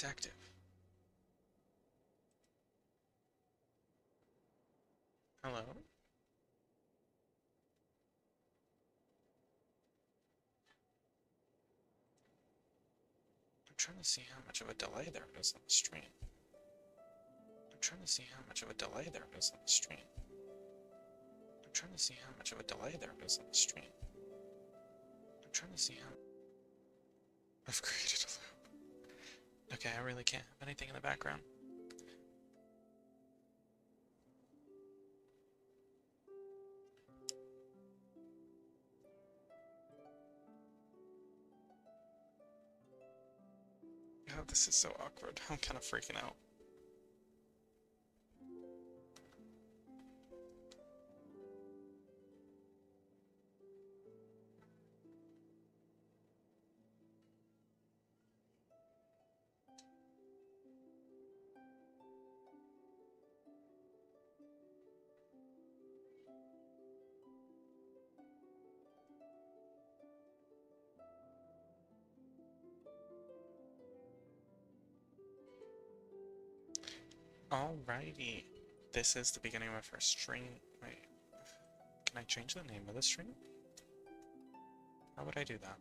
It's active. Hello? I'm trying to see how much of a delay there is on the stream. I'm trying to see how much of a delay there is on the stream. I'm trying to see how much of a delay there is on the stream. I'm trying to see how... I've created a loop. Okay, I really can't have anything in the background. Oh, this is so awkward. I'm kind of freaking out. Alrighty. This is the beginning of my first stream. Wait. Can I change the name of the stream? How would I do that?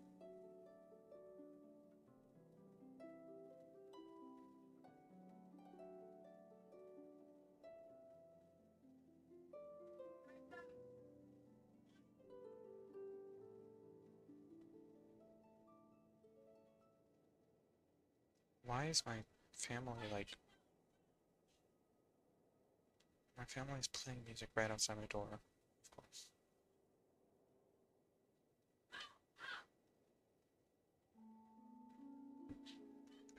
Why is my family like... My family's playing music right outside my door, of course.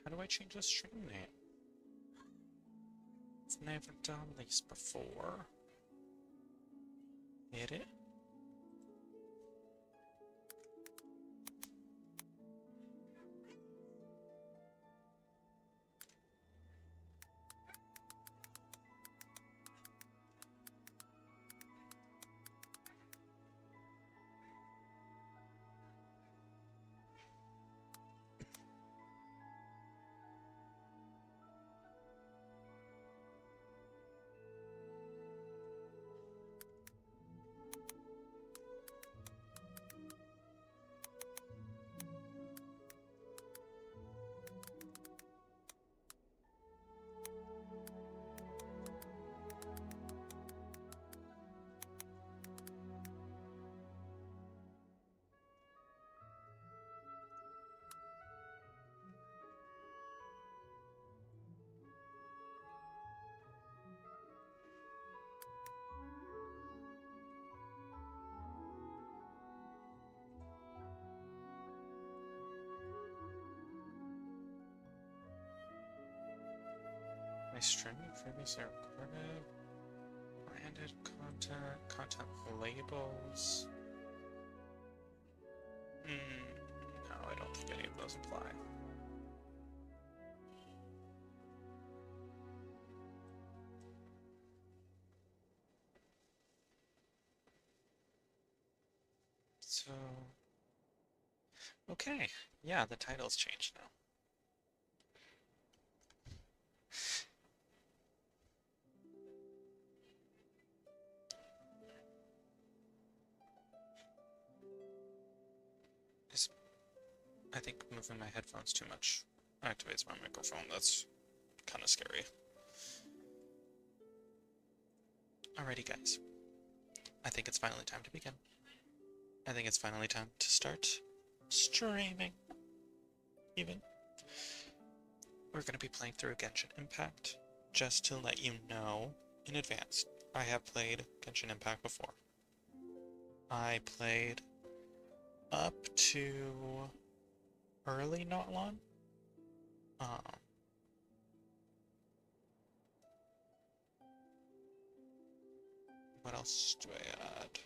How do I change the stream name? I've never done this before. Hit it? My stream previously recorded, branded content, content labels. No, I don't think any of those apply. So, okay, yeah, the title's changed now. I think moving my headphones too much activates my microphone. That's kind of scary. Alrighty, guys. I think it's finally time to begin. I think it's finally time to start streaming. Even. We're going to be playing through Genshin Impact. Just to let you know in advance, I have played Genshin Impact before. I played up to early Notlon. What else do I add?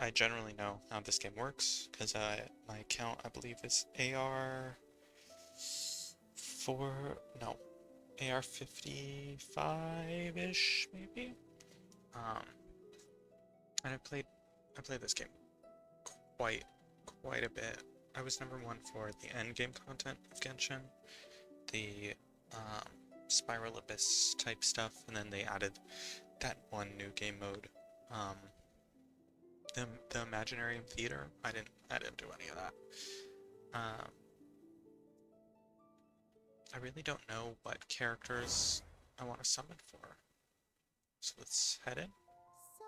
I generally know how this game works because my account I believe is AR 55-ish maybe. And I played this game quite a bit I was number one for the end game content of Genshin, the Spiral Abyss type stuff, and then they added that one new game mode, um, the Imaginarium Theater. I didn't do any of that. Um, I really don't know what characters I want to summon for. So let's head in. So,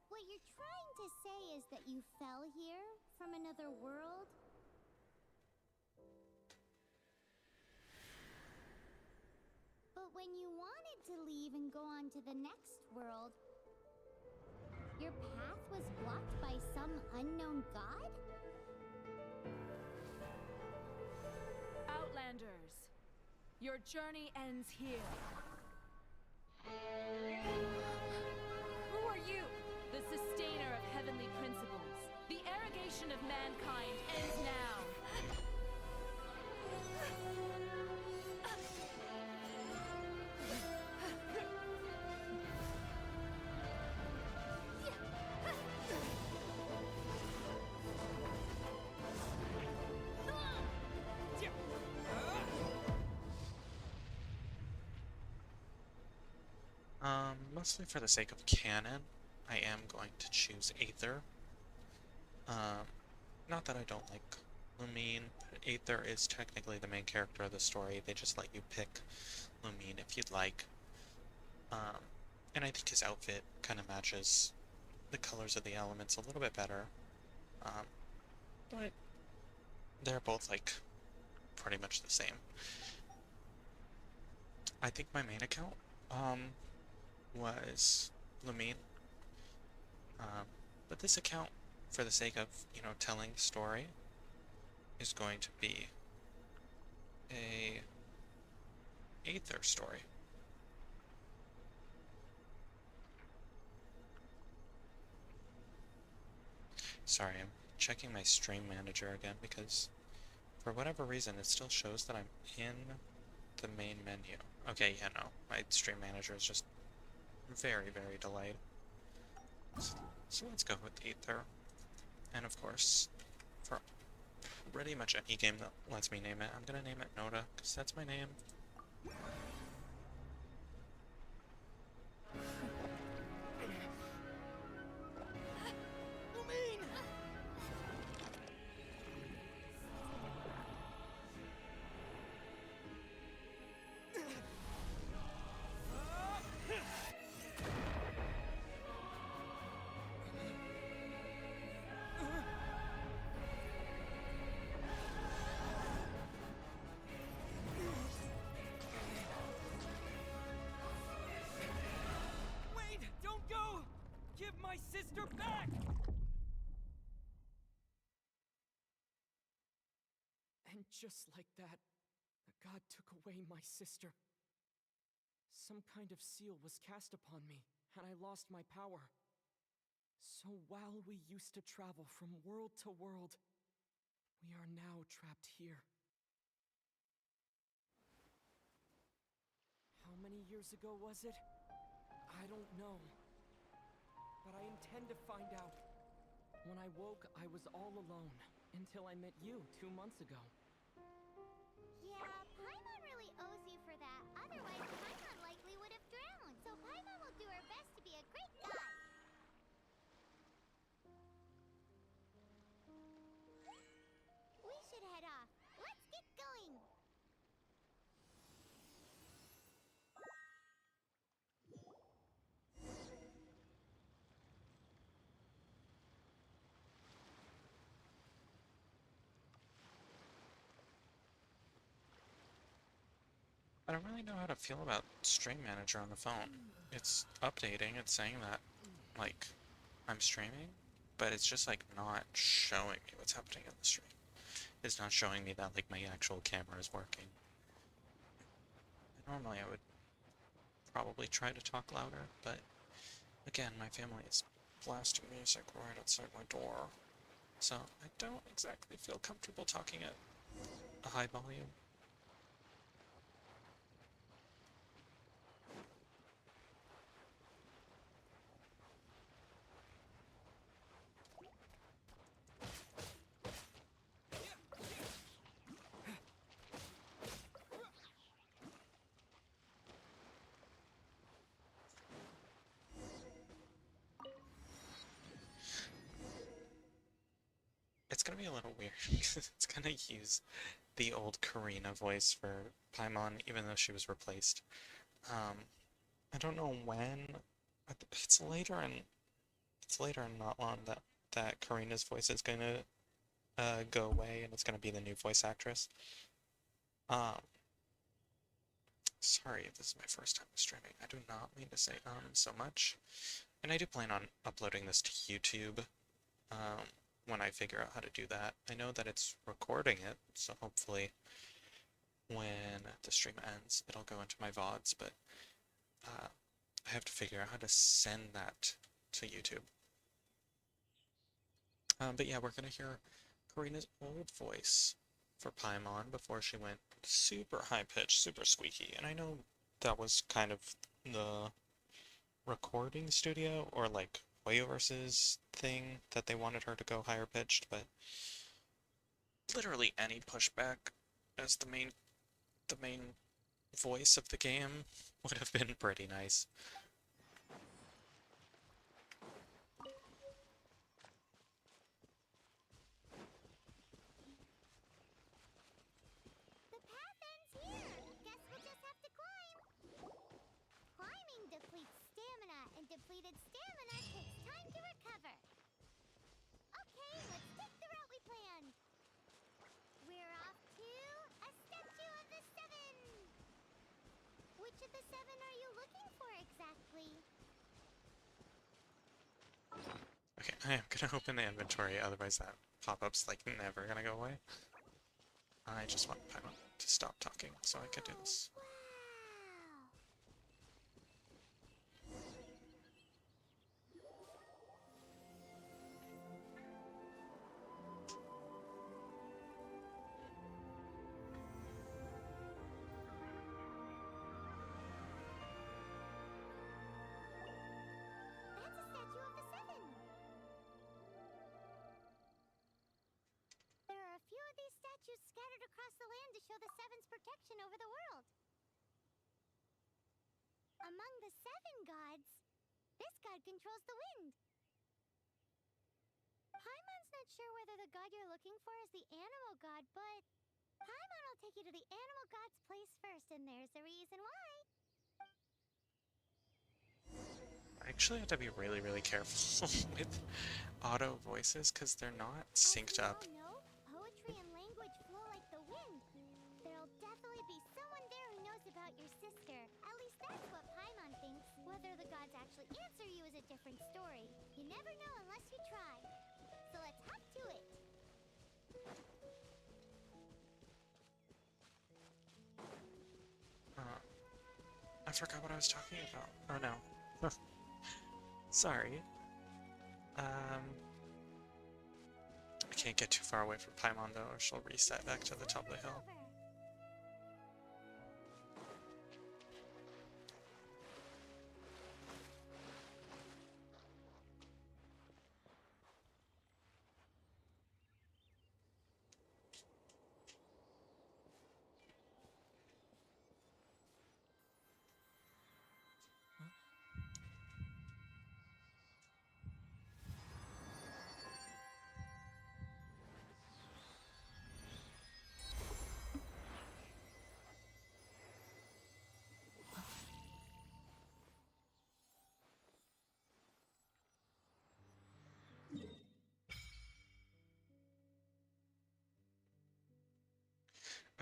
what you're trying to say is that you fell here from another world? But when you wanted to leave and go on to the next world, your path was blocked by some unknown god? Outlanders, your journey ends here. Who are you? The sustainer of heavenly principles. The arrogation of mankind ends now. Mostly for the sake of canon, I am going to choose Aether. Not that I don't like Lumine, but Aether is technically the main character of the story. They just let you pick Lumine if you'd like. And I think his outfit kind of matches the colors of the elements a little bit better. But they're both like pretty much the same. I think my main account was Lumine. But this account, for the sake of, telling the story, is going to be a Aether story. Sorry, I'm checking my stream manager again because for whatever reason it still shows that I'm in the main menu. Okay, yeah, no, my stream manager is just very, very delayed. So let's go with Aether. And of course, for pretty much any game that lets me name it, I'm gonna name it Noda, because that's my name. Give my sister back! And just like that, the god took away my sister. Some kind of seal was cast upon me, and I lost my power. So while we used to travel from world to world, we are now trapped here. How many years ago was it? I don't know. But I intend to find out. When I woke, I was all alone, until I met you 2 months ago. Yeah, Paimon really owes you for that. Otherwise, Paimon likely would have drowned. So Paimon will do her best to be a great god. We should head off. Let's get going. I don't really know how to feel about Stream Manager on the phone. It's updating, it's saying that, like, I'm streaming, but it's just, like, not showing me what's happening in the stream. It's not showing me that, like, my actual camera is working. Normally I would probably try to talk louder, but, again, my family is blasting music right outside my door, so I don't exactly feel comfortable talking at a high volume. gonna be a little weird because it's gonna use the old Karina voice for Paimon, even though she was replaced. I don't know when. It's later in not long that Karina's voice is gonna go away and it's gonna be the new voice actress. Um, Sorry if this is my first time streaming. I do not mean to say so much. And I do plan on uploading this to YouTube when I figure out how to do that. I know that it's recording it, so hopefully when the stream ends, it'll go into my VODs, but I have to figure out how to send that to YouTube. But yeah, we're gonna hear Karina's old voice for Paimon before she went super high-pitched, super squeaky. And I know that was kind of the recording studio or like Wayoverse's thing that they wanted her to go higher pitched, but literally any pushback as the main voice of the game would have been pretty nice. The path ends here. Guess we'll just have to climb. Climbing depletes stamina, and depleted stamina takes time to recover. Okay, let's take the route we planned. We're off to a statue of the seven. Which of the seven are you looking for exactly? Okay, I am gonna open the inventory, otherwise that pop-up's like never gonna go away. I just want Paimon to stop talking so I can do this. Wow. That's a statue of the seven. There are a few of these statues scattered across the land to show the Seven's protection over the world. Among the seven gods, this god controls the wind. Paimon's not sure whether the god you're looking for is the animal god, but Paimon will take you to the animal god's place first, and there's a reason why. I actually have to be really, really careful with auto voices because they're not synced up. As we all know, poetry and language flow like the wind. There'll definitely be someone there who knows about your sister. At least that's what Paimon thinks. Whether the gods actually answer you is a different story. You never know unless you try. So let's hop to it. I forgot what I was talking about. Oh no. Sorry. I can't get too far away from Paimon though, or she'll reset back to the top of the hill. Over.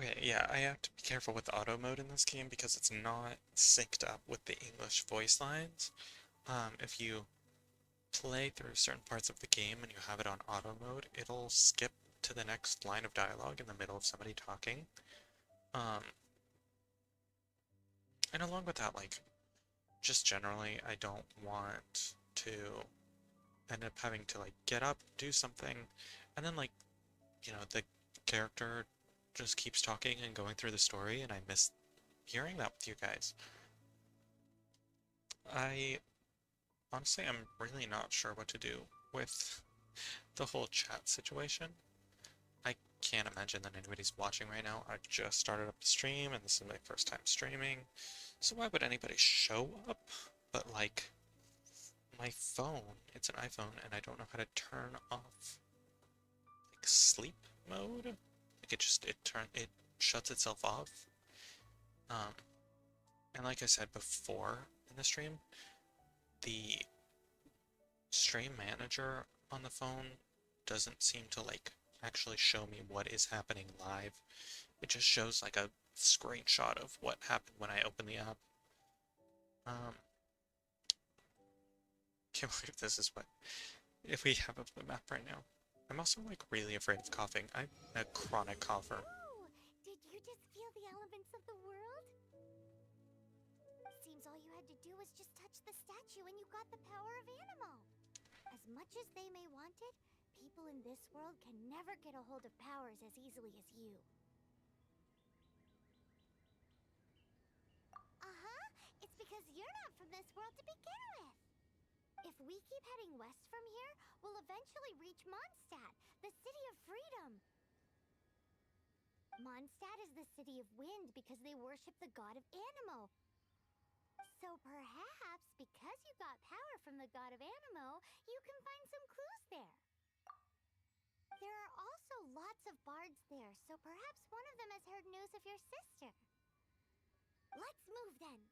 Okay, yeah, I have to be careful with auto mode in this game because it's not synced up with the English voice lines. If you play through certain parts of the game and you have it on auto mode, it'll skip to the next line of dialogue in the middle of somebody talking. And along with that, like, just generally, I don't want to end up having to, like, get up, do something, and then, like, you know, the character just keeps talking and going through the story, and I miss hearing that with you guys. I honestly am really not sure what to do with the whole chat situation. I can't imagine that anybody's watching right now. I just started up the stream, and this is my first time streaming, so why would anybody show up? But, like, my phone, it's an iPhone, and I don't know how to turn off, like, like sleep mode. Like it shuts itself off. Um, and like I said before in the stream, the stream manager on the phone doesn't seem to like actually show me what is happening live. It just shows like a screenshot of what happened when I open the app. Um, can't believe this is what if we have up the map right now. I'm also like really afraid of coughing. I'm a chronic cougher. Oh, did you just feel the elements of the world? Seems all you had to do was just touch the statue and you got the power of Animo. As much as they may want it, people in this world can never get a hold of powers as easily as you. Uh-huh, it's because you're not from this world to begin with. If we keep heading west from here, we'll eventually reach Mondstadt, the city of freedom. Mondstadt is the city of wind because they worship the god of Animo. So perhaps, because you got power from the god of Animo, you can find some clues there. There are also lots of bards there, so perhaps one of them has heard news of your sister. Let's move then.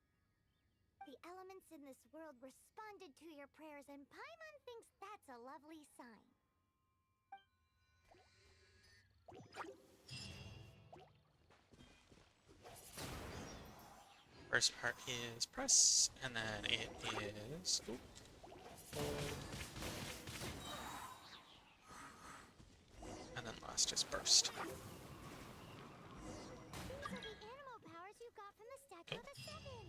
The elements in this world responded to your prayers, and Paimon thinks that's a lovely sign. First part is press, and then it is hold, and then last is burst. These are the animal powers you got from the Statue of the Seven.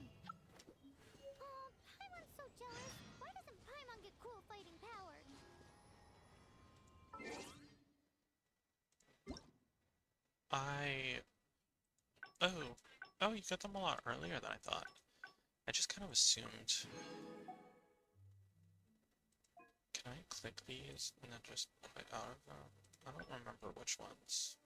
Oh, Paimon's so jealous. Why doesn't Paimon get cool fighting powers? Oh, you got them a lot earlier than I thought. I just kind of assumed. Can I click these and then just quit out of them? I don't remember which ones.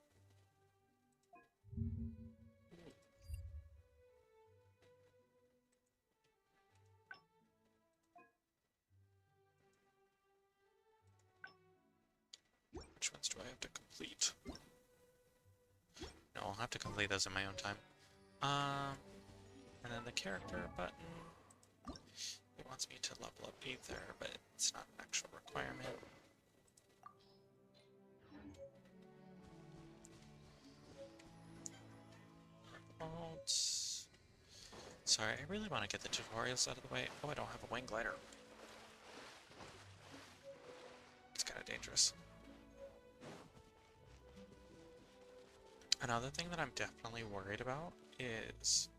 Which ones do I have to complete? No, I'll have to complete those in my own time. And then the character button. It wants me to level up either, but it's not an actual requirement. Alt. Sorry, I really want to get the tutorials out of the way. Oh, I don't have a wing glider. It's kind of dangerous. Another thing that I'm definitely worried about is,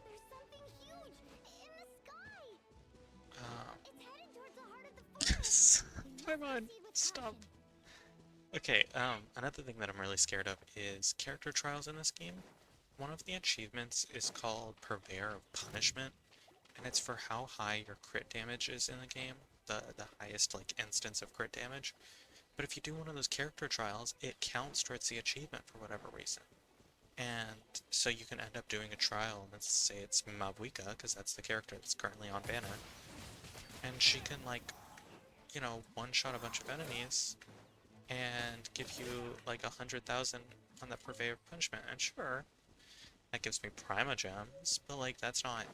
There's something huge in the sky. It's headed towards the heart of the yes. forest. Come on, stop. Okay, another thing that I'm really scared of is character trials in this game. One of the achievements is called Purveyor of Punishment, and it's for how high your crit damage is in the game, the highest like instance of crit damage. But if you do one of those character trials, it counts towards the achievement for whatever reason. And so you can end up doing a trial, and let's say it's Mabuika, because that's the character that's currently on banner. And she can like, you know, one-shot a bunch of enemies and give you like 100,000 on the Purveyor of Punishment. And sure, that gives me Prima Gems, but like that's not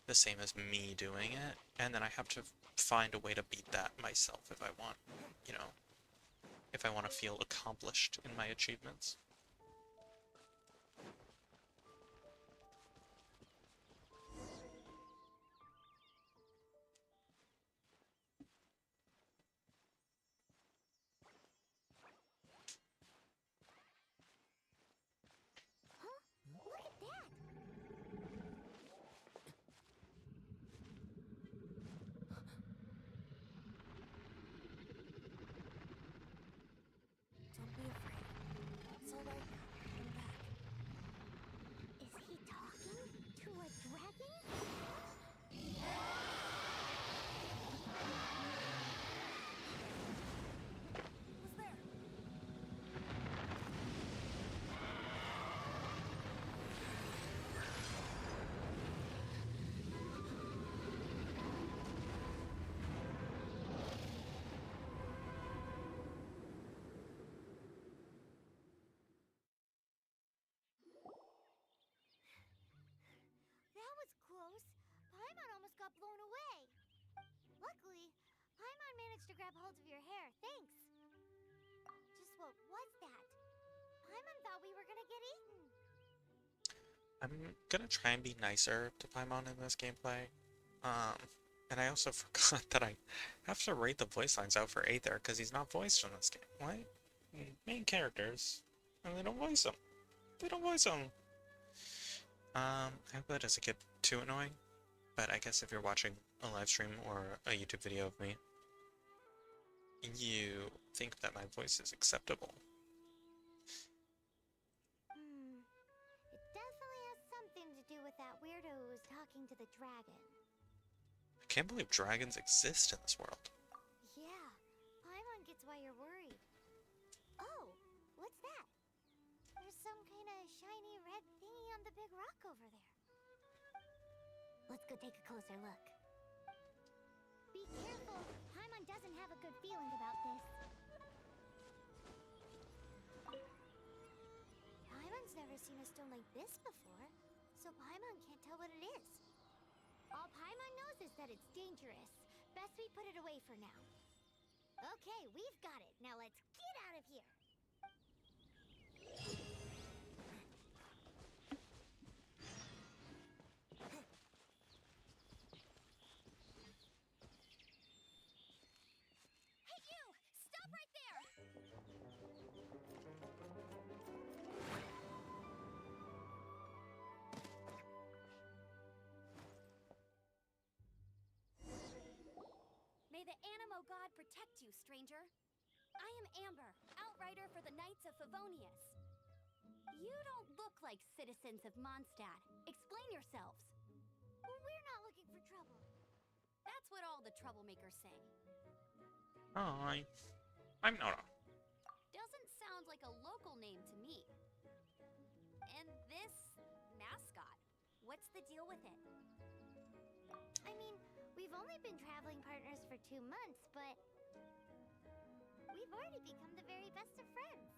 the same as me doing it. And then I have to find a way to beat that myself if I want, you know, if I want to feel accomplished in my achievements. Huh? Look at that. Don't be afraid. It's all got blown away. Luckily, Paimon managed to grab hold of your hair. Thanks. Just what was that? Paimon thought we were gonna get eaten. I'm gonna try and be nicer to Paimon in this gameplay. And I also forgot that I have to rate the voice lines out for Aether because he's not voiced in this game. What? Main characters, and they don't voice them. They don't voice them. I hope that doesn't get too annoying, but I guess if you're watching a live stream or a YouTube video of me, you think that my voice is acceptable. It definitely has something to do with that weirdo who was talking to the dragon. I can't believe dragons exist in this world. Yeah, Paimon gets why you're worried. Oh, what's that? There's some kind of shiny red thingy on the big rock over there. Let's go take a closer look. Be careful! Paimon doesn't have a good feeling about this. Paimon's never seen a stone like this before, so Paimon can't tell what it is. All Paimon knows is that it's dangerous. Best we put it away for now. Okay, we've got it. Now let's get out of here. Hey you! Stop right there! May the Animo God protect you, stranger. I am Amber, outrider for the Knights of Favonius. You don't look like citizens of Mondstadt. Explain yourselves. We're not looking for trouble. That's what all the troublemakers say. Hi. I'm Nora. Doesn't sound like a local name to me. And this mascot, what's the deal with it? I mean, we've only been traveling partners for 2 months, but we've already become the very best of friends.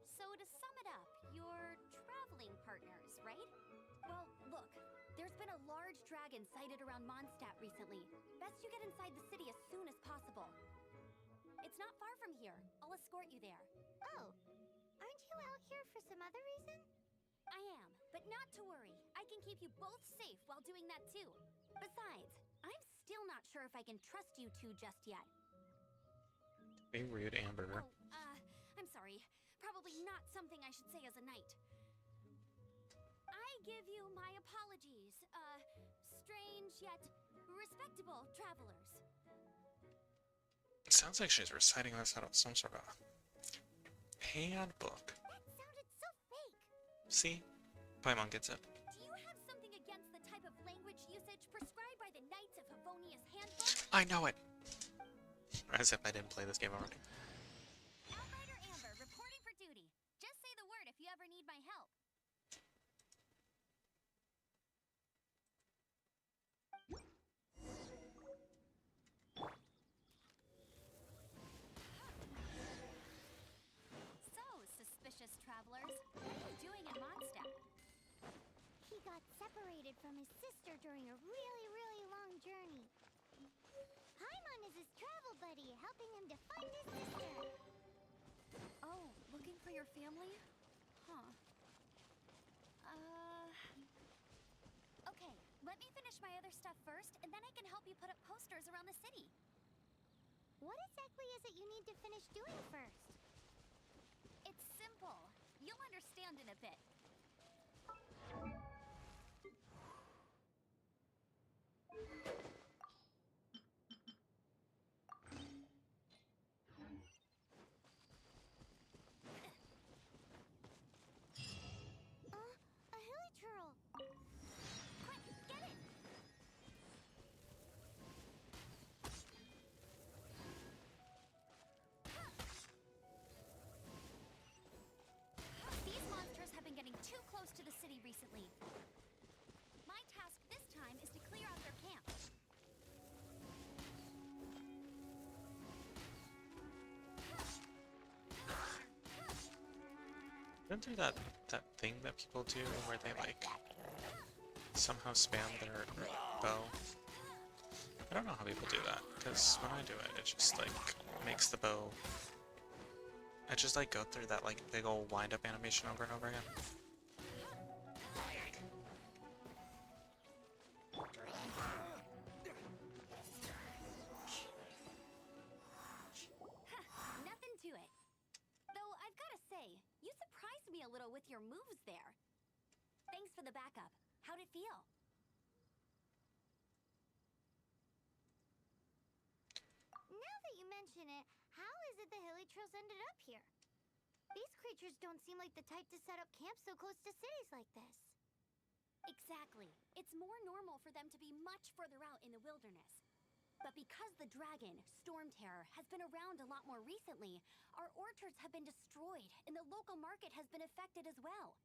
So to sum it up, you're traveling partners, right? Well, look, there's been a large dragon sighted around Mondstadt recently. Best you get inside the city as soon as possible. It's not far from here. I'll escort you there. Oh, aren't you out here for some other reason? I am, but not to worry. I can keep you both safe while doing that too. Besides, I'm still not sure if I can trust you two just yet. Be rude, Amber. Oh, I'm sorry. Probably not something I should say as a knight. I give you my apologies, strange yet respectable travelers. It sounds like she's reciting this out of some sort of handbook. That sounded so fake. See? Paimon gets it. Do you have something against the type of language usage prescribed by the Knights of Favonius handbook? I know it! As if I didn't play this game already. Outrider Amber, reporting for duty. Just say the word if you ever need my help. So, suspicious travelers, what are you doing in Mondstadt? He got separated from his sister during a really long journey. Paimon is his travel buddy, helping him to find his sister. Oh, looking for your family? Huh. Okay, let me finish my other stuff first, and then I can help you put up posters around the city. What exactly is it you need to finish doing first? It's simple. You'll understand in a bit. A hilly turtle. Quick, get it! These monsters have been getting too close to the city recently. My task this time is to clear out their camp. Isn't there that thing that people do where they like somehow spam their bow. I don't know how people do that, because when I do it, it just like makes the bow. I just like go through that like big old wind-up animation over and over again. Nothing to it. Though I've gotta say, you surprised me a little with your moves there. Thanks for the backup. How'd it feel? Now that you mention it, how is it the hilly trails ended up here? These creatures don't seem like the type to set up camp so close to cities like this. Exactly. It's more normal for them to be much further out in the wilderness. But because the dragon, Storm Terror, has been around a lot more recently, our orchards have been destroyed and the local market has been affected as well.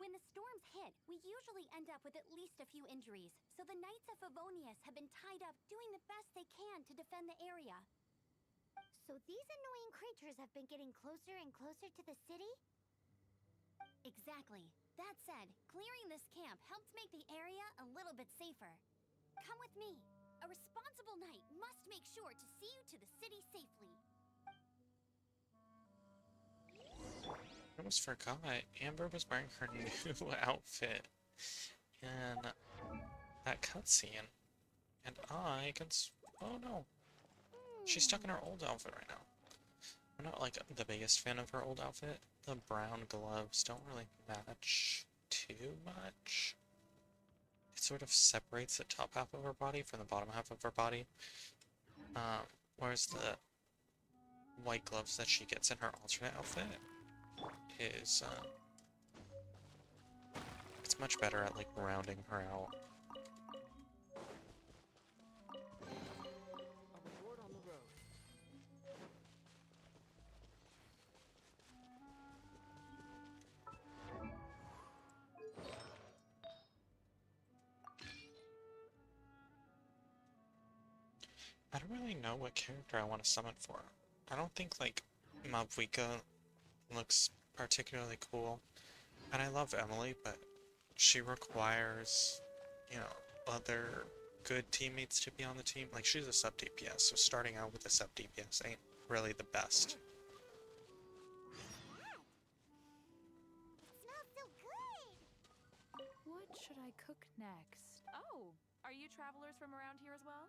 When the storms hit, we usually end up with at least a few injuries, so the Knights of Favonius have been tied up doing the best they can to defend the area. So these annoying creatures have been getting closer and closer to the city? Exactly. That said, clearing this camp helped make the area a little bit safer. Come with me. A responsible knight must make sure to see you to the city safely. I almost forgot. Amber was wearing her new outfit in that cutscene. And I can oh no. She's stuck in her old outfit right now. I'm not like the biggest fan of her old outfit. The brown gloves don't really match too much. It sort of separates the top half of her body from the bottom half of her body. Whereas the white gloves that she gets in her alternate outfit is, it's much better at like rounding her out. A report on the road. I don't really know what character I want to summon for. I don't think like Mabwika looks particularly cool. And I love Emily, but she requires, you know, other good teammates to be on the team. Like, she's a sub DPS, so starting out with a sub DPS ain't really the best. It smells so good! What should I cook next? Oh, are you travelers from around here as well?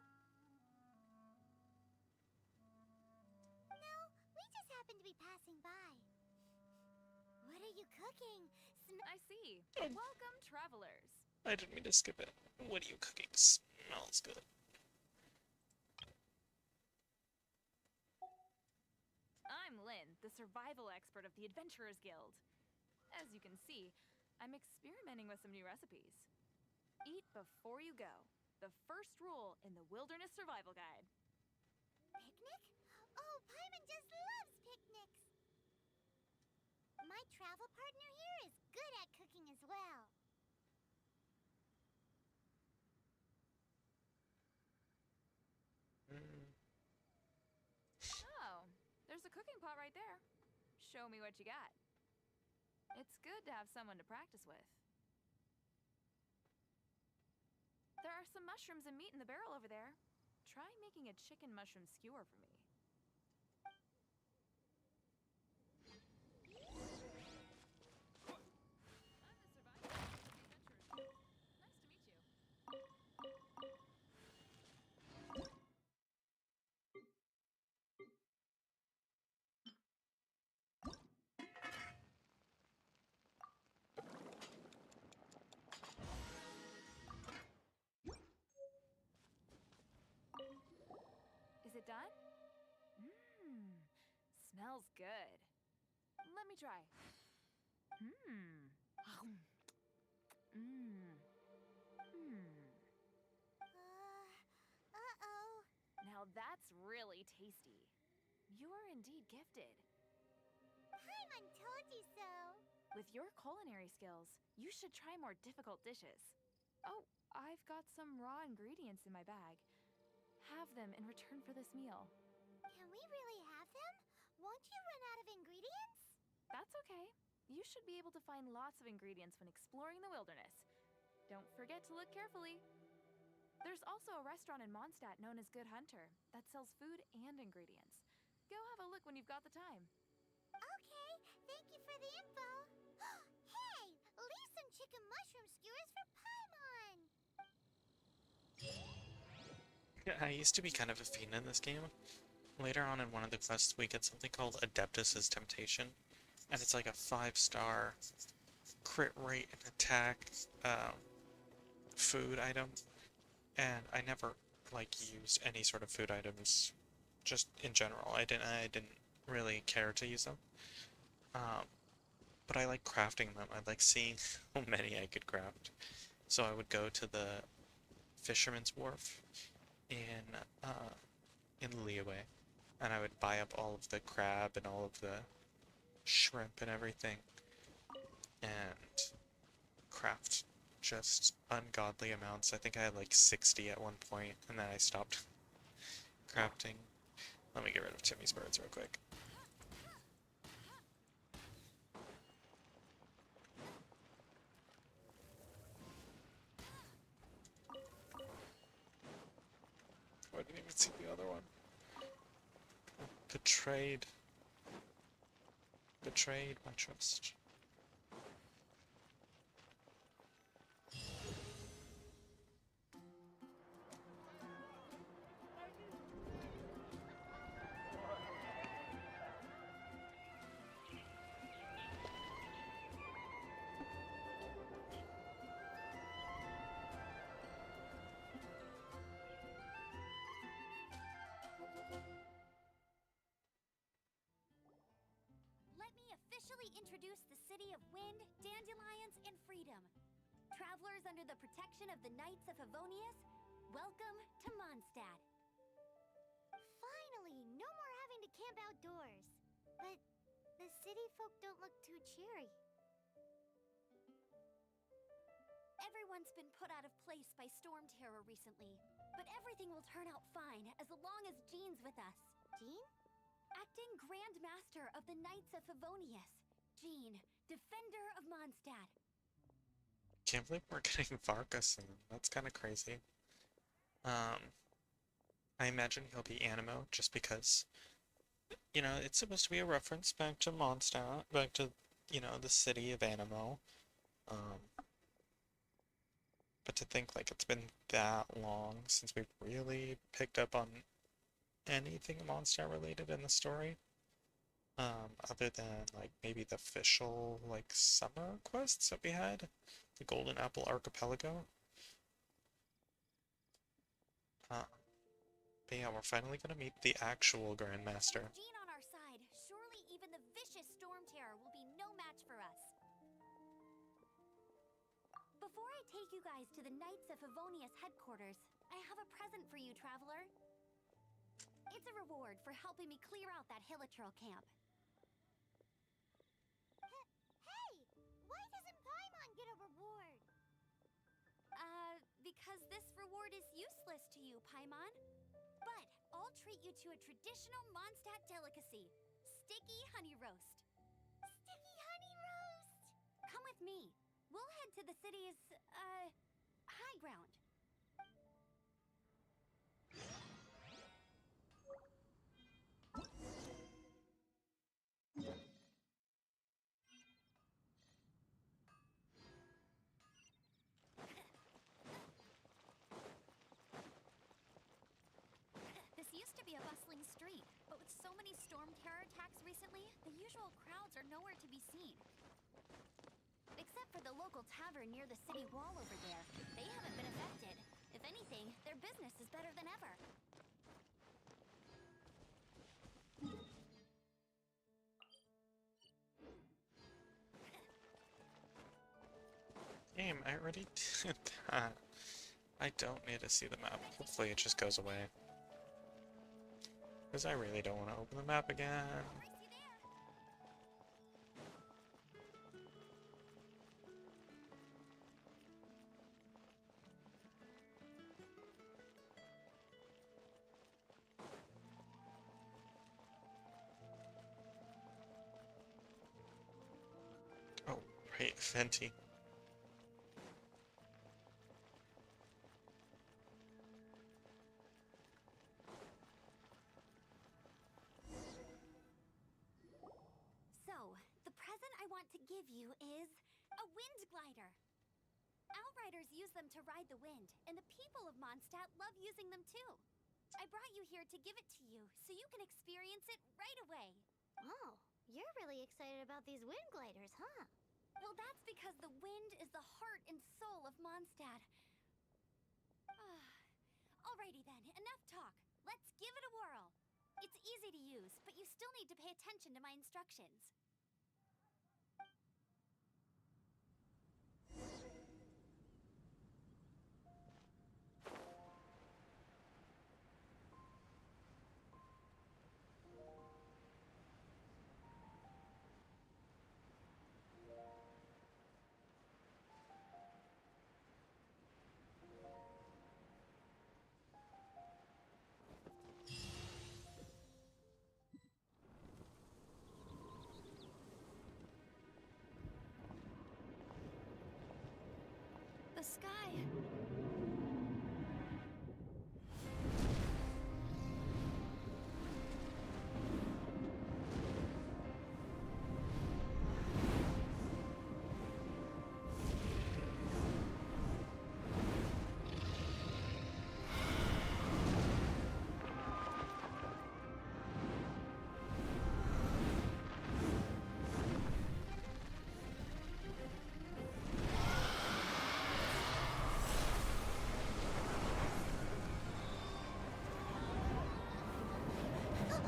No, we just happen to be passing by. What are you cooking? I see. Welcome, travelers. I didn't mean to skip it. What are you cooking? Smells good. I'm Lynn, the survival expert of the Adventurers Guild. As you can see, I'm experimenting with some new recipes. Eat before you go. The first rule in the Wilderness Survival Guide. Picnic? Oh, Paimon just loves picnics! My travel partner here is good at cooking as well. Oh, there's a cooking pot right there. Show me what you got. It's good to have someone to practice with. There are some mushrooms and meat in the barrel over there. Try making a chicken mushroom skewer for me. Is it done? Mmm, smells good. Let me try. Mmm. Mmm. Mmm. Uh-oh. Now that's really tasty. You're indeed gifted. Paimon told you so. With your culinary skills, you should try more difficult dishes. Oh, I've got some raw ingredients in my bag. Have them in return for this meal. Can we really have them? Won't you run out of ingredients? That's okay. You should be able to find lots of ingredients when exploring the wilderness. Don't forget to look carefully. There's also a restaurant in Mondstadt known as Good Hunter that sells food and ingredients. Go have a look when you've got the time. Okay, thank you for the info. Hey, leave some chicken mushroom skewers for Paimon. Yeah, I used to be kind of a fiend in this game. Later on in one of the quests, we get something called Adeptus's Temptation, and it's like a 5-star crit rate and attack food item, and I never like used any sort of food items, just in general. I didn't really care to use them. But I like crafting them. I like seeing how many I could craft. So I would go to the Fisherman's Wharf in uh, in Liyue, and I would buy up all of the crab and all of the shrimp and everything, and craft just ungodly amounts. I think I had like 60 at one point, and then I stopped crafting. Let me get rid of Timmy's birds real quick. Oh, I didn't even see the other one. Betrayed. Betrayed my trust. Let me officially introduce the city of wind, dandelions, and freedom. Travelers under the protection of the Knights of Favonius, welcome to Mondstadt. Finally, no more having to camp outdoors. But the city folk don't look too cheery. Everyone's been put out of place by storm terror recently, but everything will turn out fine as long as Jean's with us. Jean? Acting Grand Master of the Knights of Favonius. Jean, Defender of Mondstadt. Can't believe we're getting Varka soon. That's kind of crazy. I imagine he'll be Animo just because, you know, it's supposed to be a reference back to Mondstadt, back to, you know, the city of Animo. But to think like it's been that long since we've really picked up on anything Mondstadt related in the story. Other than like maybe the official like summer quests that we had, the Golden Apple Archipelago. But yeah, we're finally gonna meet the actual Grandmaster. Jean on our side, surely even the vicious storm terror will be no match for us. Before I take you guys to the Knights of Favonius headquarters, I have a present for you, traveler. It's a reward for helping me clear out that Hilichurl camp. Hey! Why doesn't Paimon get a reward? Because this reward is useless to you, Paimon. But I'll treat you to a traditional Mondstadt delicacy, sticky honey roast. Sticky honey roast! Come with me. We'll head to the city's, high ground. This used to be a bustling street, but with so many storm terror attacks recently, the usual crowds are nowhere to be seen. Except for the local tavern near the city wall over there. They haven't been affected. If anything, their business is better than ever. Game, I already did that. I don't need to see the map. Hopefully it just goes away. Because I really don't want to open the map again. Oh, right, Venti. you is a wind glider. Outriders use them to ride the wind, and the people of Mondstadt love using them too. I brought you here to give it to you, so you can experience it right away. Oh, you're really excited about these wind gliders, huh? Well, that's because the wind is the heart and soul of Mondstadt. Alrighty then, enough talk. Let's give it a whirl. It's easy to use, but you still need to pay attention to my instructions. The sky.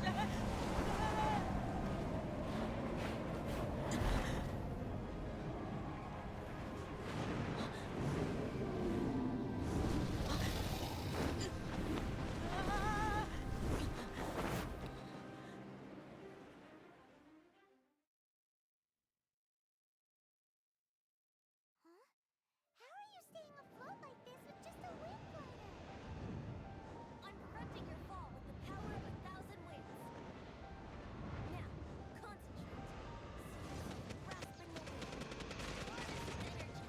Huh? How are you staying afloat like this with just a wind glider? I'm preventing your fall with the power of 1,000 winds. Now, concentrate. Grasping the wind. Harness its energy.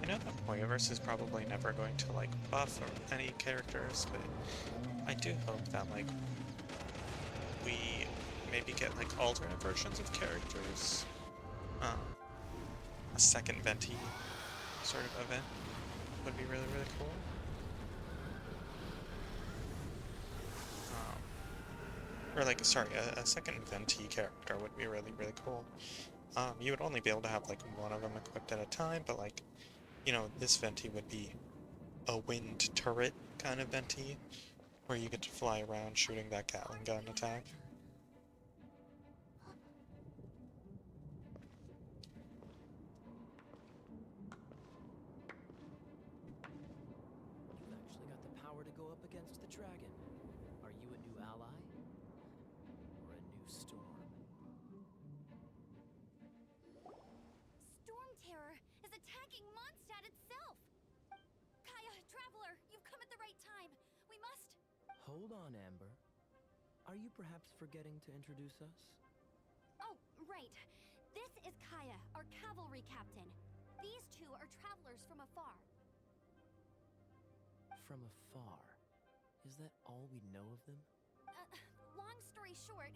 I know that Moyaverse is probably never going to like buff or any characters, but I do hope that like we maybe get like alternate versions of characters. A second Venti sort of event would be really, really cool. Or like, sorry, a second Venti character would be really, really cool. You would only be able to have like one of them equipped at a time, but like, you know, this Venti would be a wind turret kind of Venti, where you get to fly around shooting that Gatling gun attack. You've actually got the power to go up against the dragon. Are you a new ally? Or a new storm? Storm Terror is attacking Mondstadt itself! Kaya, Traveler, you've come at the right time. We must... Hold on, Amber. Are you perhaps forgetting to introduce us? Oh, right. This is Kaya, our cavalry captain. These two are travelers from afar. From afar. Is that all we know of them? Long story short,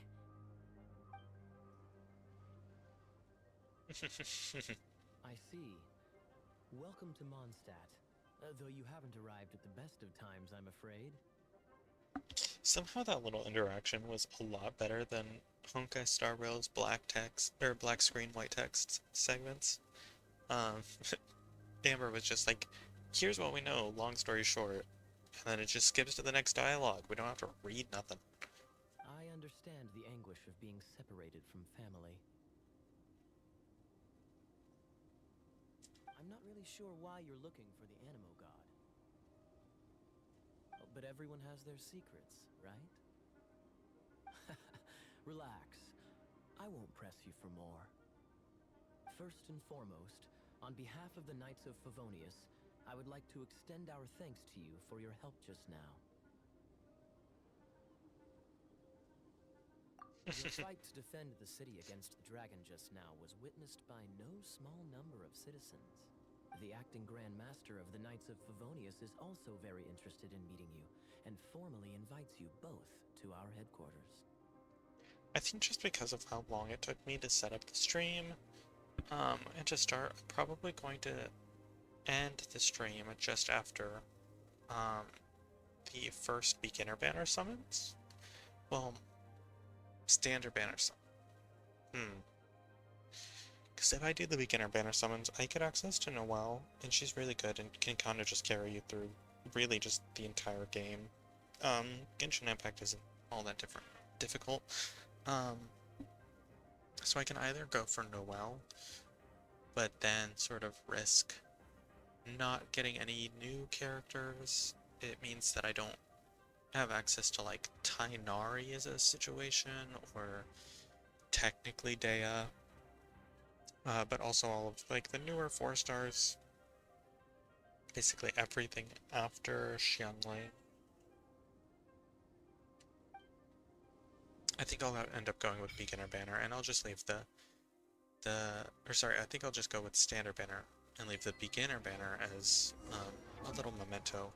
I see. Welcome to Mondstadt. Though you haven't arrived at the best of times, I'm afraid. Somehow that little interaction was a lot better than Honkai Star Rail's black text or black screen white text segments. Amber was just like, here's what we know, long story short, and then it just skips to the next dialogue. We don't have to read nothing. I understand the anguish of being separated from family. I'm not really sure why you're looking for the Animo God. Oh, but everyone has their secrets, right? Relax. I won't press you for more. First and foremost, on behalf of the Knights of Favonius, I would like to extend our thanks to you for your help just now. Your fight to defend the city against the dragon just now was witnessed by no small number of citizens. The acting Grand Master of the Knights of Favonius is also very interested in meeting you, and formally invites you both to our headquarters. I think just because of how long it took me to set up the stream, and to start, I'm probably going to end the stream just after, the first beginner banner summons. Well, standard banner summon. Because if I do the beginner banner summons, I get access to Noelle, and she's really good and can kind of just carry you through really just the entire game. Genshin Impact isn't all that difficult. So I can either go for Noelle, but then sort of risk not getting any new characters. It means that I don't have access to like Tainari as a situation, or technically Dea. But also all of like the newer 4 stars, basically everything after Xianglei. I think I'll end up going with beginner banner, and I'll just leave I think I'll just go with standard banner and leave the beginner banner as a little memento.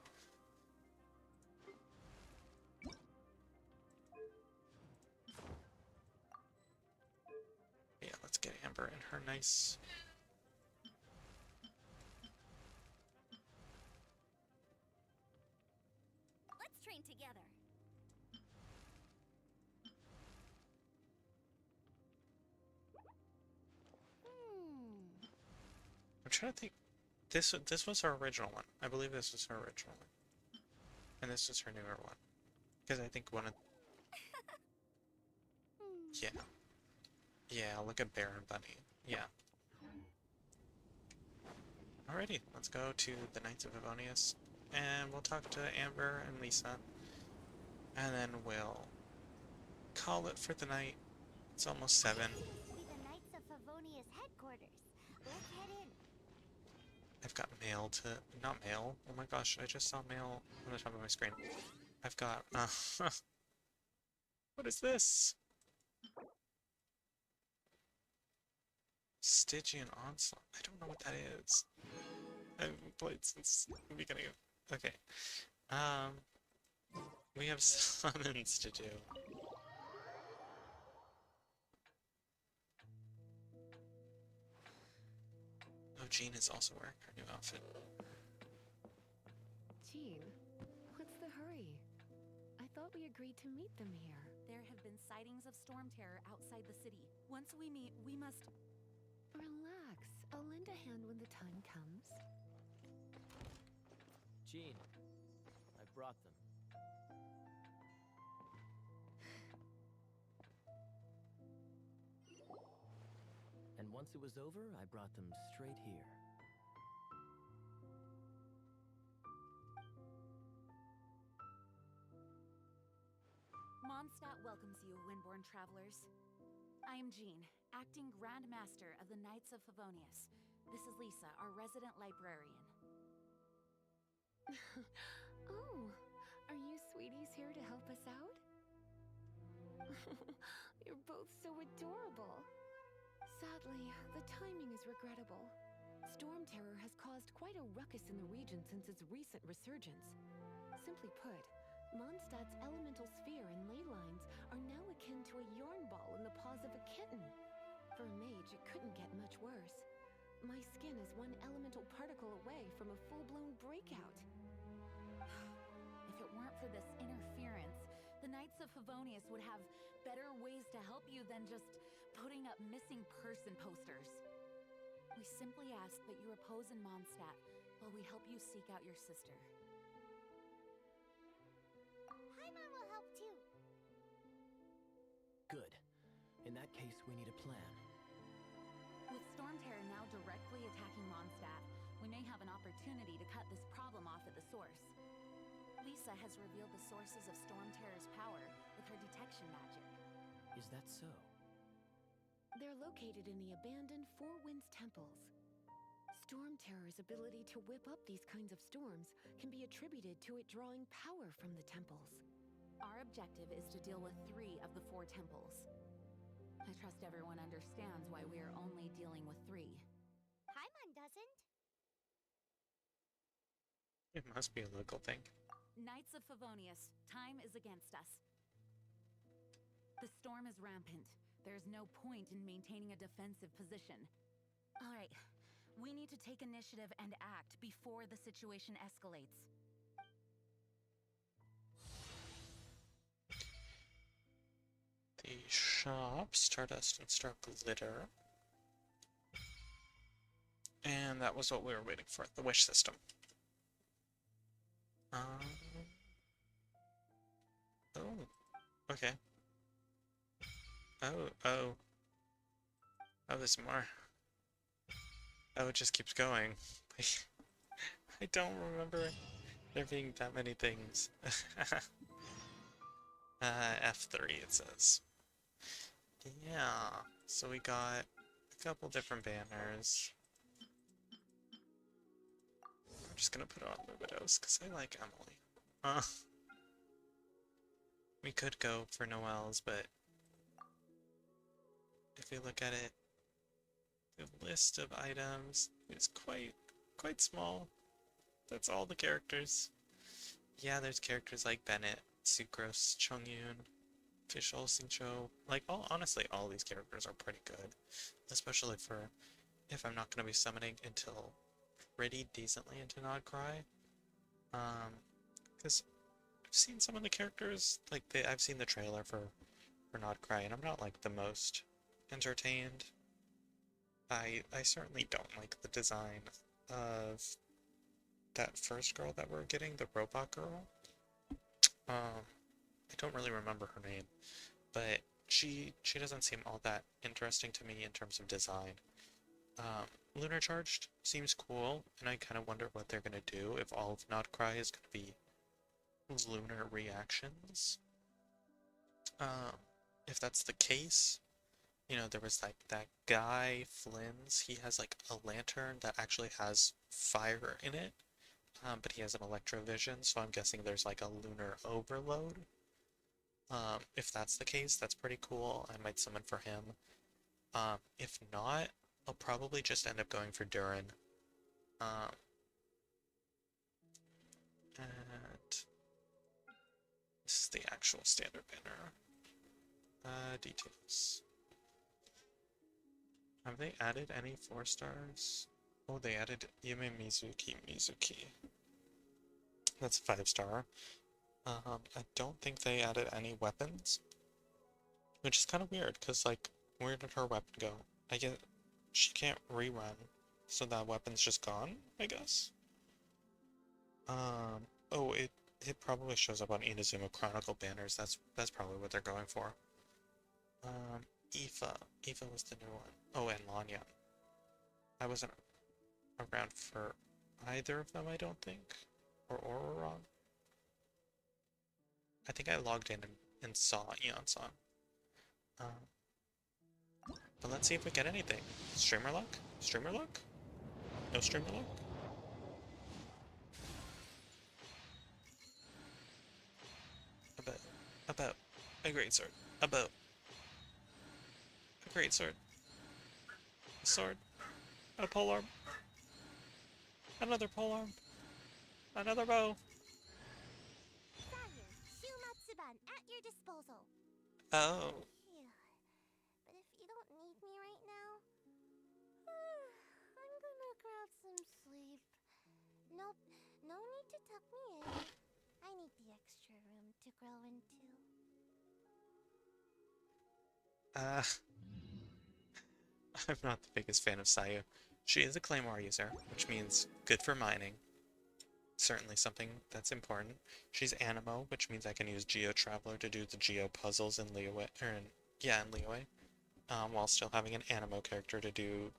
Yeah, let's get Amber in her nice. Let's train together. I'm trying to think. This was her original one. I believe this was her original one, and this is her newer one. Because I think one of yeah. Yeah, look at Bear and Bunny. Yeah. Alrighty, let's go to the Knights of Favonius, and we'll talk to Amber and Lisa, and then we'll call it for the night. It's almost 7. This must be the Knights of Favonius headquarters. Let's head in. I've got mail to... not mail. Oh my gosh, I just saw mail on the top of my screen. I've got... what is this? Stygian Onslaught. I don't know what that is. I haven't played since the beginning of... Okay. We have summons to do. Oh, Jean is also wearing her new outfit. Jean, what's the hurry? I thought we agreed to meet them here. There have been sightings of storm terror outside the city. Once we meet, we must... Relax. I'll lend a hand when the time comes. Jean, I brought them. And once it was over, I brought them straight here. Mondstadt welcomes you, Windborn travelers. I am Jean, acting Grand Master of the Knights of Favonius. This is Lisa, our resident librarian. Oh, are you sweeties here to help us out? You're both so adorable. Sadly, the timing is regrettable. Storm terror has caused quite a ruckus in the region since its recent resurgence. Simply put, Mondstadt's elemental sphere and ley lines are now akin to a yarn ball in the paws of a kitten. For a mage, it couldn't get much worse. My skin is one elemental particle away from a full-blown breakout. If it weren't for this interference, the Knights of Favonius would have better ways to help you than just putting up missing person posters. We simply ask that you repose in Mondstadt while we help you seek out your sister. Paimon will help too. Good. In that case, we need a plan. With storm terror now directly attacking Mondstadt, we may have an opportunity to cut this problem off at the source. Lisa has revealed the sources of storm terror's power with her detection magic. Is that so? They're located in the abandoned Four Winds temples. Storm Terror's ability to whip up these kinds of storms can be attributed to it drawing power from the temples. Our objective is to deal with 3 of the 4 temples. I trust everyone understands why we are only dealing with 3. Paimon doesn't. It must be a local thing. Knights of Favonius, time is against us. The storm is rampant. There's no point in maintaining a defensive position. All right, we need to take initiative and act before the situation escalates. The shop, Stardust and Star Glitter. And that was what we were waiting for, the wish system. Oh, okay. Oh, there's more. Oh, it just keeps going. I don't remember there being that many things. F3 it says. Yeah, so we got a couple different banners. I'm just gonna put on Luminos because I like Emily. We could go for Noelle's, but if we look at it, the list of items is quite small. That's all the characters. Yeah, there's characters like Bennett, Sucrose, Chongyun, Fish Olsen Cho. Like, honestly, all these characters are pretty good. Especially for if I'm not going to be summoning until pretty decently into Nodcry. Because I've seen some of the characters, like, I've seen the trailer for Nodcry, and I'm not, like, the most entertained. I certainly don't like the design of that first girl that we're getting, the robot girl. I don't really remember her name, but she doesn't seem all that interesting to me in terms of design. Lunar Charged seems cool, and I kind of wonder what they're gonna do if all of Nodcry is gonna be lunar reactions. If that's the case, you know, there was like that guy, Flynn's, he has like a lantern that actually has fire in it, but he has an electrovision, so I'm guessing there's like a lunar overload. If that's the case, that's pretty cool. I might summon for him. If not, I'll probably just end up going for Durin. And this is the actual standard banner. Details. Have they added any 4 stars? Oh, they added Yume Mizuki. That's a 5-star. I don't think they added any weapons. Which is kind of weird, because, like, where did her weapon go? I get she can't rerun, so that weapon's just gone, I guess? Oh, it probably shows up on Inazuma Chronicle banners. That's probably what they're going for. Aoife was the new one. Oh, and Lanya. I wasn't around for either of them, I don't think. Or Auroron. I think I logged in and saw Eon-san. But let's see if we get anything. Streamer luck? Streamer luck? No streamer luck? About. A great sword. About. A great sword. A sword. A polearm. Another polearm. Another bow. Sayu, Shumatsuban at your disposal. Oh. Phew. But if you don't need me right now, I'm gonna grab some sleep. Nope, no need to tuck me in. I need the extra room to grow into. I'm not the biggest fan of Sayu. She is a Claymore user, which means good for mining. Certainly something that's important. She's Animo, which means I can use Geo Traveler to do the Geo puzzles in Liyue, in Liyue, while still having an Animo character to do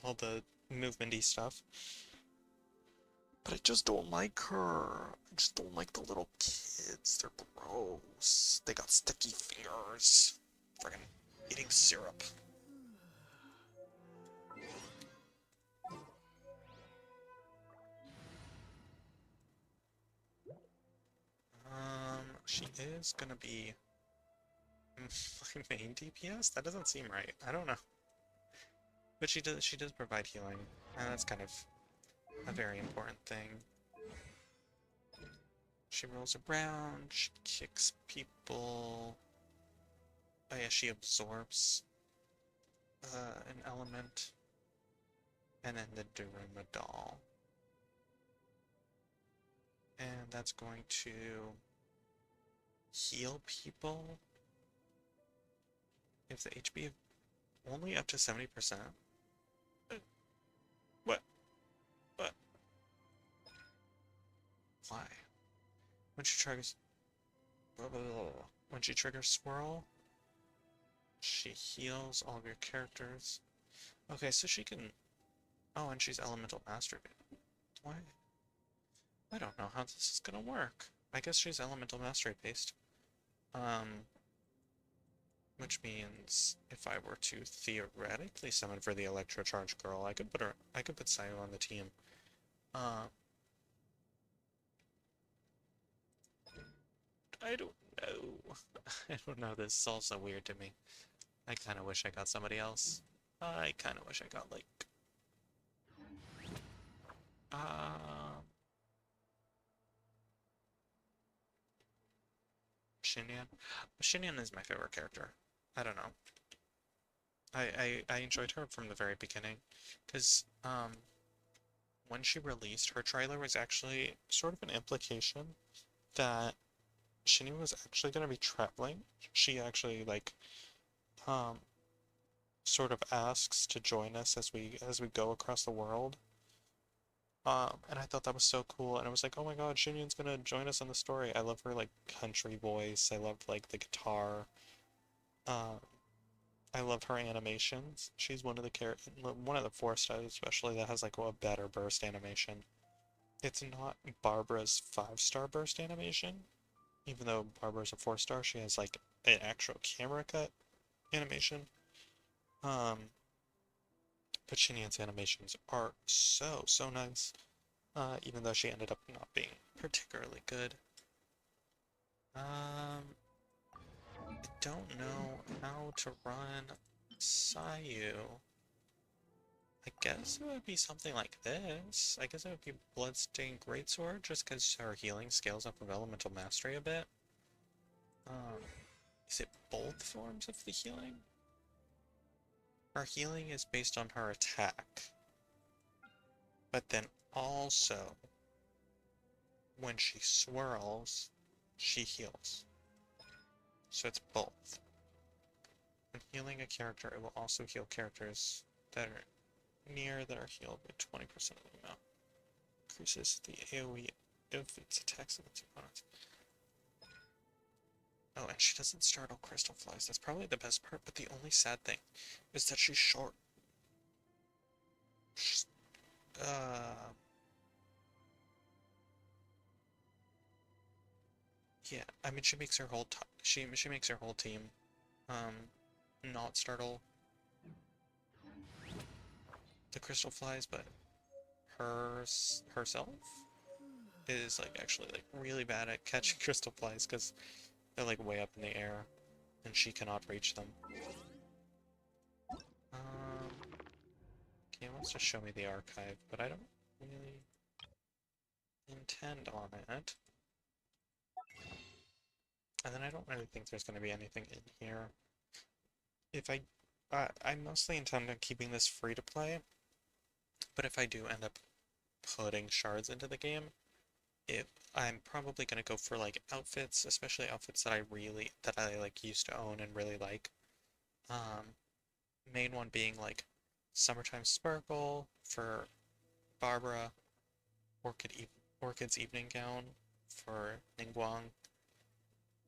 all the movementy stuff. But I just don't like her. I just don't like the little kids. They're gross. They got sticky fingers. Friggin' eating syrup. She is gonna be my main DPS? That doesn't seem right. I don't know. But she does provide healing, and that's kind of a very important thing. She rolls around, she kicks people. Oh yeah, she absorbs an element. And then the Daruma doll. And that's going to heal people if the HP only up to 70%. What? What? Why? When she triggers... When she triggers Swirl, she heals all of your characters. Okay, so she can... Oh, and she's Elemental Mastery. Why? I don't know how this is gonna work. I guess she's Elemental Mastery based. Which means if I were to theoretically summon for the Electro Charge girl, I could put Sayu on the team. I don't know. I don't know. This is all so weird to me. I kind of wish I got somebody else. I kind of wish I got like. Shinyan. Shinyan is my favorite character. I don't know. I enjoyed her from the very beginning, because when she released, her trailer was actually sort of an implication that Shinny was actually going to be traveling. She actually like sort of asks to join us as we go across the world. And I thought that was so cool, and I was like, oh my god, Shinyan's gonna join us on the story. I love her like country voice. I love like the guitar. I love her animations. She's one of the 4 stars especially that has like a better burst animation. It's not Barbara's 5-star burst animation, even though Barbara's a 4-star. She has like an actual camera cut animation. But Shinyan's animations are so nice. Even though she ended up not being particularly good. I don't know how to run Sayu. I guess it would be something like this. I guess it would be Bloodstained Greatsword, just because her healing scales up with Elemental Mastery a bit. Is it both forms of the healing? Her healing is based on her attack. But then also, when she swirls, she heals. So it's both. When healing a character, it will also heal characters that are near that are healed by 20% of the amount. Increases the AoE of its attacks of its opponents. Oh, and she doesn't startle crystal flies. That's probably the best part, but the only sad thing is that she's short. She's, yeah, I mean, she makes her whole she makes her whole team not startle the crystal flies, but herself is like actually like really bad at catching crystal flies because they're like way up in the air and she cannot reach them. Okay, it wants to show me the archive, but I don't really intend on it. And then I don't really think there's going to be anything in here. If I mostly intend on keeping this free to play, but if I do end up putting shards into the game, I'm probably gonna go for like outfits, especially outfits that I like used to own and really like. Main one being like Summertime Sparkle for Barbara, Orchid's Evening Gown for Ningguang.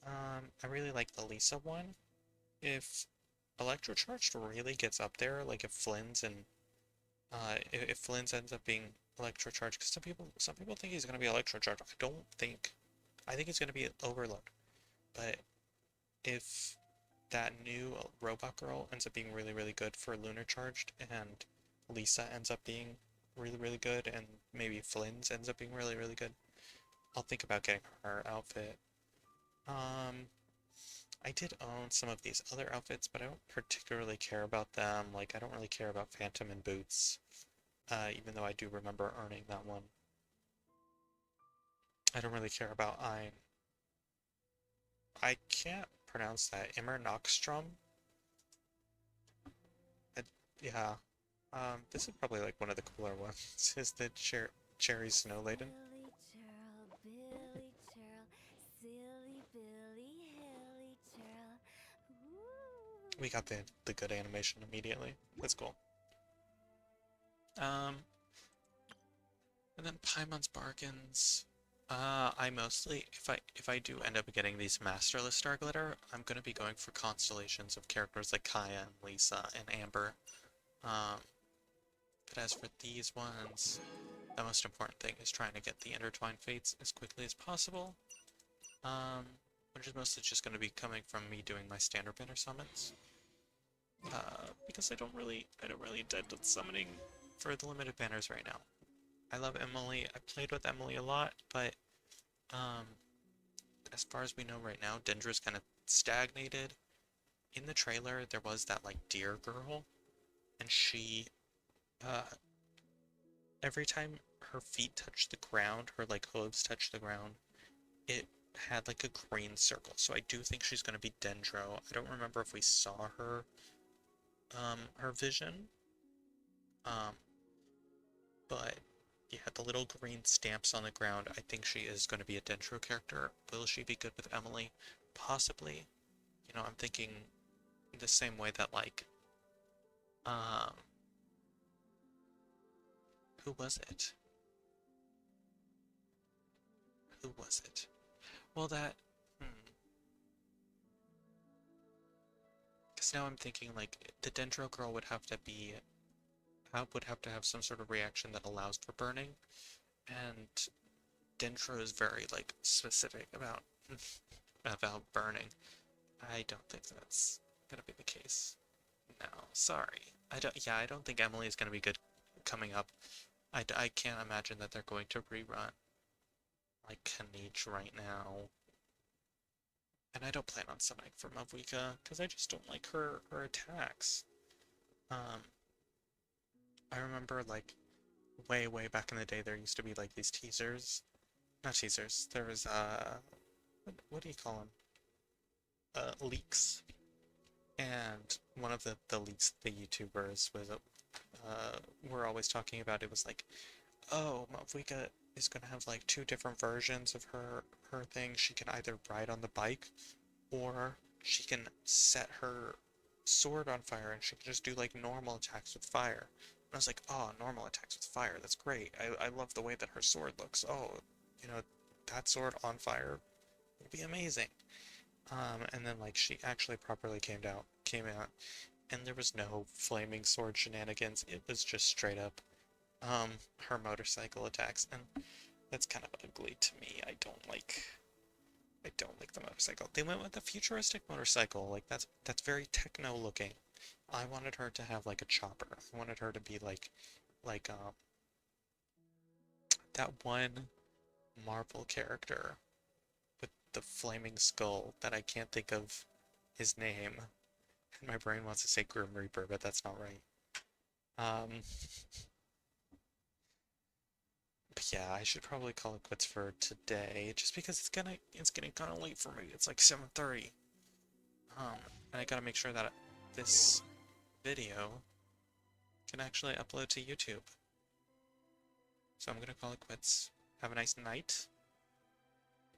I really like the Lisa one. If Electrocharged really gets up there, like if Flynn's ends up being Electrocharged, because some people think he's gonna be Electrocharged. I think he's gonna be Overload. But if that new robot girl ends up being really good for Lunar Charged, and Lisa ends up being really good, and maybe Flynn's ends up being really good, I'll think about getting her outfit. I did own some of these other outfits, but I don't particularly care about them. Like, I don't really care about Phantom and Boots, even though I do remember earning that one. I don't really care about I can't pronounce that. Immer Nockstrom? Yeah. This is probably like one of the cooler ones. Is the Cherry Snow Laden? Billy Churl, silly Billy, hilly churl. Ooh. We got the good animation immediately. That's cool. And then Paimon's Bargains. I mostly, if I do end up getting these Masterless Star Glitter, I'm gonna be going for constellations of characters like Kaya and Lisa and Amber. But as for these ones, the most important thing is trying to get the Intertwined Fates as quickly as possible. Which is mostly just going to be coming from me doing my standard banner summons. Because I don't really intend on summoning for the limited banners right now. I love Emily. I played with Emily a lot, but as far as we know right now, Dendra's kind of stagnated. In the trailer, there was that like deer girl, and she, every time her feet touched the ground, her like hooves touched the ground, it had like a green circle. So I do think she's going to be Dendro. I don't remember if we saw her her vision. But yeah, the little green stamps on the ground, I think she is going to be a Dendro character. Will she be good with Emily? Possibly. You know, I'm thinking the same way that like who was it? Who was it? Well, that because now I'm thinking like the Dendro girl would have to be would have to have some sort of reaction that allows for burning, and Dendro is very like specific about about burning. I don't think that's gonna be the case. No, sorry. I don't. Yeah, I don't think Emily is gonna be good coming up. I can't imagine that they're going to rerun like Kaniche right now. And I don't plan on summoning for Mavuika because I just don't like her attacks. Um, I remember like way back in the day there used to be like these teasers. Not teasers. There was what do you call them? Leaks. And one of the leaks the YouTubers was were always talking about it was like, oh, Mavuika is gonna have like two different versions of her thing. She can either ride on the bike or she can set her sword on fire and she can just do like normal attacks with fire. And I was like, oh, normal attacks with fire, that's great. I love the way that her sword looks. Oh, you know, that sword on fire would be amazing. And then like she actually properly came out, and there was no flaming sword shenanigans. It was just straight up her motorcycle attacks, and that's kind of ugly to me. I don't like the motorcycle. They went with a futuristic motorcycle, like that's very techno looking. I wanted her to have like a chopper. I wanted her to be like that one Marvel character with the flaming skull that I can't think of his name. And my brain wants to say Grim Reaper, but that's not right. Um, but yeah, I should probably call it quits for today, just because it's getting kind of late for me. It's like 7:30. And I gotta make sure that this video can actually upload to YouTube. So I'm gonna call it quits. Have a nice night.